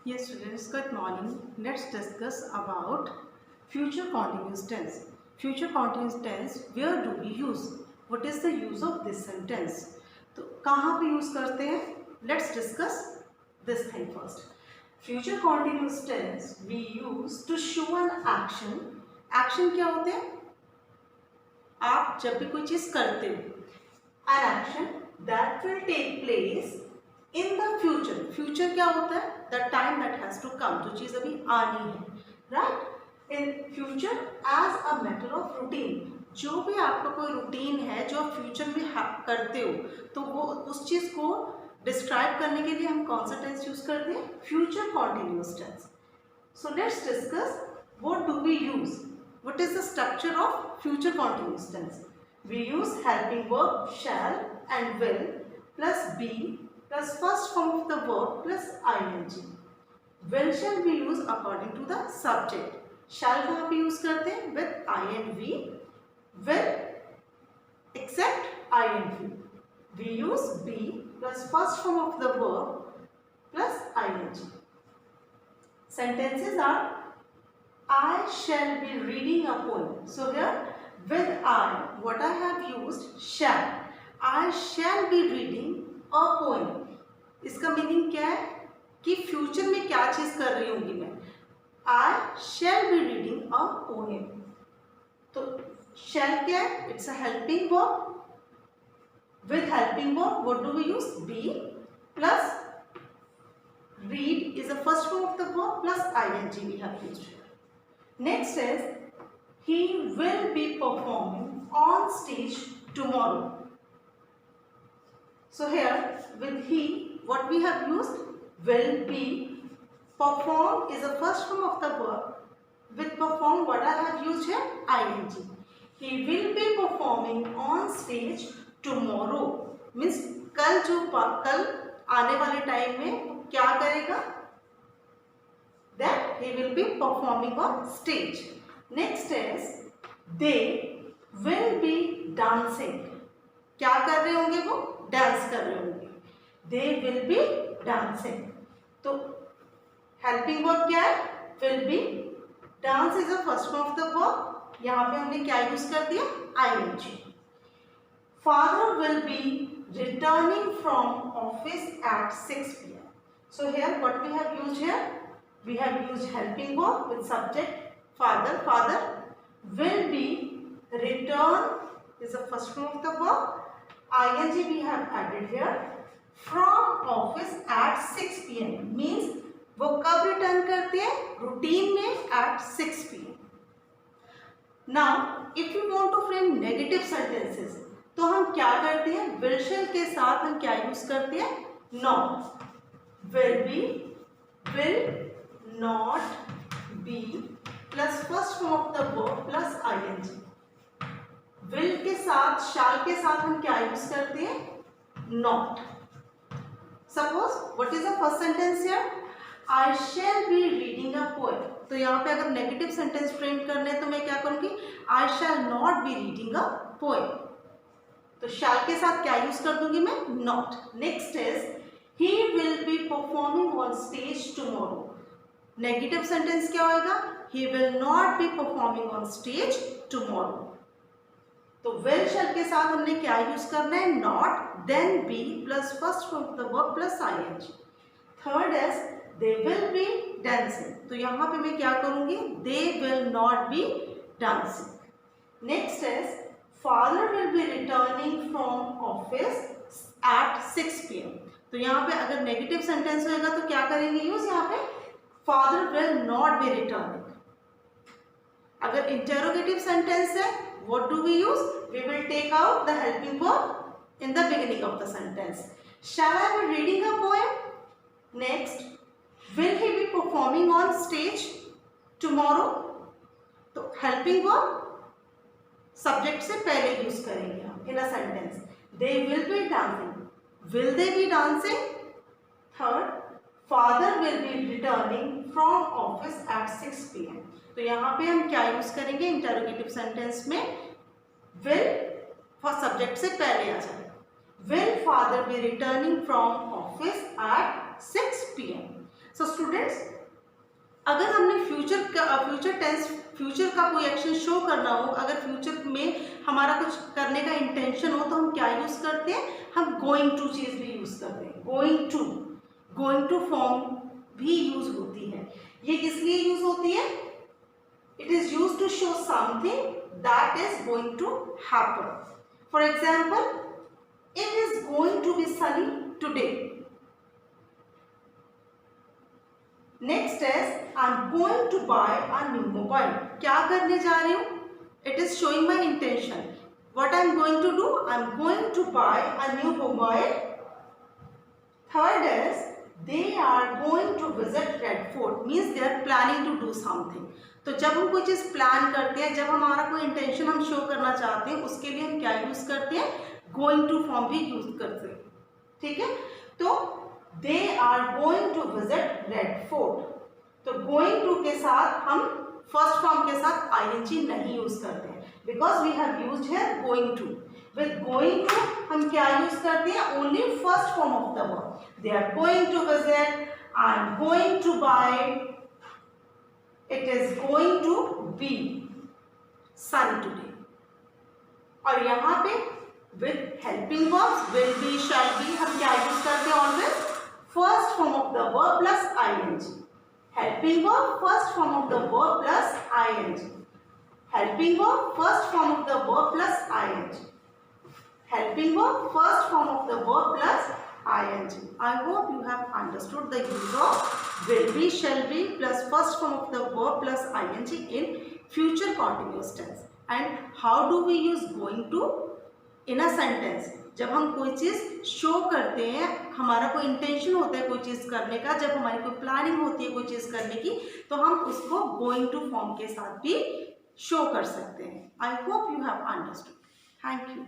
Yes, students, good morning. Let's discuss about future continuous tense. Future continuous tense, where do we use? What is the use of this sentence? तो कहाँ पे use करते हैं? Let's discuss this thing first. Future continuous tense we use to show an action. Action क्या होते हैं? आप जब भी कोई चीज करते हो, an action that will take place in the future. Future क्या होता है? The time that has to come, जो चीज अभी आनी है, right? In future as a matter of routine. जो भी आपका कोई रूटीन है जो आप फ्यूचर में करते हो, तो वो उस चीज को डिस्क्राइब करने के लिए हम कौन सा टेंस यूज करते हैं? Future continuous tense. So let's discuss what do we use. What is the structure of future continuous tense? We use helping verb shall and will plus be plus first form of the verb plus ing. Will shall we use according to the subject. Shall कहाँ पे use करते हैं? With I and V. Will except I and V. We use be plus first form of the verb plus ing. Sentences are I shall be reading a poem. So here with I, what I have used shall. I shall be reading a poem. इसका meaning क्या है कि future में क्या चीज कर रही होंगी मैं. I shall be reading a poem. तो shall क्या है? It's a helping verb. With helping verb, what do we use? Be plus read is the first form of the verb plus ing we have used here. Next is he will be performing on stage tomorrow. So here with he, what we have used? Will be. Perform is the first form of the verb. With perform, what I have used here? ing. He will be performing on stage tomorrow. Means कल आने वाले time में क्या करेगा? That he will be performing on stage. Next is they will be dancing. क्या कर रहे होंगे वो? Dance कर रहे होंगे. They will be dancing. तो helping verb क्या है? Will be. Dance is the first form of the verb. यहाँ पे हमने क्या यूज कर दिया? ing. Father will be returning from office at 6 p.m. So here what we have used here? We have used helping verb with subject father. Father will be. Return is the first form of the verb. ing we have added here. From office at 6 p.m. means वो कब return करते हैं? Routine में at 6 p.m. Now if you want to frame negative sentences, तो हम क्या करते हैं? will shall के साथ हम क्या यूज करते हैं? not. Will be, will not be plus first form of the verb plus ing. will के साथ shall के साथ हम क्या यूज करते हैं? not. Suppose what is the first sentence here? I shall be reading a poem. तो यहाँ पे अगर नेगेटिव सेंटेंस फ्रेम करने तो मैं क्या करूंगी? I shall not be reading a poem. तो shall के साथ क्या यूज कर दूंगी मैं? not. Next is he will be performing on stage tomorrow. Negative sentence क्या होगा? He will not be performing on stage tomorrow. तो will shall के साथ हमने क्या यूज करना है? not, then be plus first form of the verb plus ing. Third is they will be dancing. तो यहाँ पे मैं क्या करूंगी? They will not be dancing. Next is father will be returning from office at 6 p.m. तो यहाँ पे अगर नेगेटिव सेंटेंस होगा तो क्या करेंगे यूज? यहाँ पे father will not be returning. अगर इंटेरोगेटिव सेंटेंस है, what do we use? We will take out the helping verb in the beginning of the sentence. Shall I be reading a poem? Next, will he be performing on stage tomorrow? तो helping verb subject से पहले use करेंगे हम in a sentence. They will be dancing. Will they be dancing? Third, father will be returning from office at 6 p.m. तो यहाँ पे हम क्या यूज करेंगे? इंटरोगेटिव सेंटेंस में will फॉर सब्जेक्ट से पहले आ जाएगा. Will father be returning from office at 6 p.m. So students, अगर हमने फ्यूचर का कोई एक्शन शो करना हो, अगर फ्यूचर में हमारा कुछ करने का इंटेंशन हो, तो हम क्या यूज करते हैं, हम गोइंग टू चीज भी यूज करते हैं। गोइंग टू फॉर्म भी यूज होती है। ये किस लिए यूज होती है? It is use to show something that is going to happen. For example, it is going to be sunny today. Next is I am going to buy a new mobile. क्या करने जा रही हूँ? It is showing my intention. What I am going to do? I am going to buy a new mobile. Third is they are going to visit Red Fort, means they are planning to do something. तो जब हम कोई चीज plan करते हैं, जब हमारा कोई इंटेंशन हम शो करना चाहते हैं, उसके लिए हम क्या यूज करते हैं? गोइंग टू फॉर्म भी यूज करते हैं। ठीक है, तो they are going to visit Red Fort. तो गोइंग टू के साथ हम फर्स्ट फॉर्म के साथ आईएनजी नहीं यूज करते हैं, because we have used here going to. With going to हम क्या यूज करते हैं? Only first form of the verb. They are going to visit, I am going to buy, it is going to be sunny today. और यहाँ पे with helping verbs will be, shall be, हम क्या use करते हैं? Always first form of the verb plus ing. Helping verb, first form of the verb plus ing. Helping verb, first form of the verb plus ing. Helping verb, first form of the verb plus ing. I hope you have understood the use of will be, shall be plus first form of the verb plus ing in future continuous tense. And how do we use going to in a sentence? जब हम कोई चीज़ show करते हैं, हमारा कोई intention होता है कोई चीज़ करने का, जब हमारी कोई प्लानिंग होती है कोई चीज़ करने की, तो हम उसको गोइंग टू फॉर्म के साथ भी शो कर सकते हैं। I hope you have understood. Thank you.